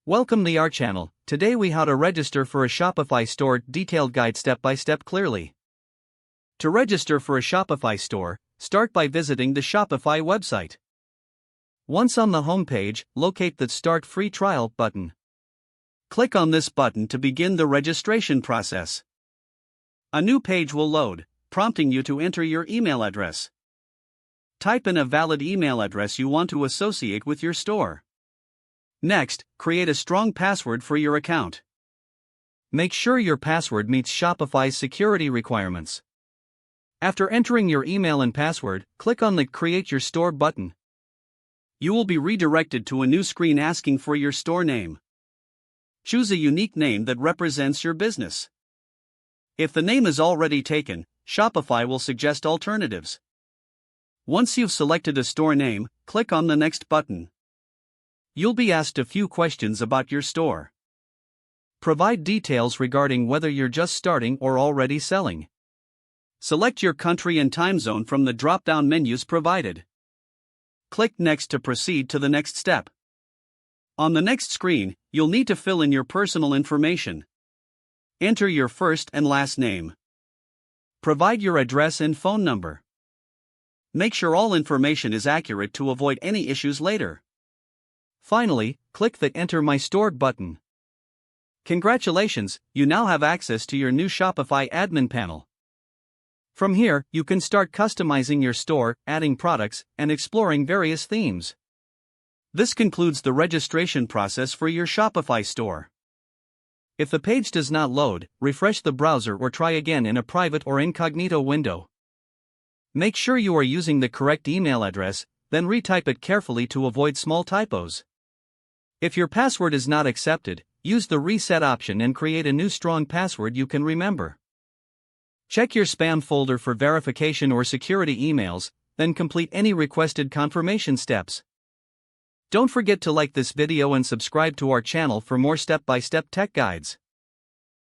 Welcome to our channel. Today we how to register for a Shopify store, detailed guide step by step clearly. To register for a Shopify store, start by visiting the Shopify website. Once on the home page, locate the Start Free Trial button. Click on this button to begin the registration process. A new page will load, prompting you to enter your email address. Type in a valid email address you want to associate with your store. Next, create a strong password for your account. Make sure your password meets Shopify's security requirements. After entering your email and password, click on the Create Your Store button. You will be redirected to a new screen asking for your store name. Choose a unique name that represents your business. If the name is already taken, Shopify will suggest alternatives. Once you've selected a store name, click on the Next button. You'll be asked a few questions about your store. Provide details regarding whether you're just starting or already selling. Select your country and time zone from the drop-down menus provided. Click Next to proceed to the next step. On the next screen, you'll need to fill in your personal information. Enter your first and last name. Provide your address and phone number. Make sure all information is accurate to avoid any issues later. Finally, click the Enter My Store button. Congratulations, you now have access to your new Shopify admin panel. From here, you can start customizing your store, adding products, and exploring various themes. This concludes the registration process for your Shopify store. If the page does not load, refresh the browser or try again in a private or incognito window. Make sure you are using the correct email address, then retype it carefully to avoid small typos. If your password is not accepted, use the Reset option and create a new strong password you can remember. Check your spam folder for verification or security emails, then complete any requested confirmation steps. Don't forget to like this video and subscribe to our channel for more step-by-step tech guides.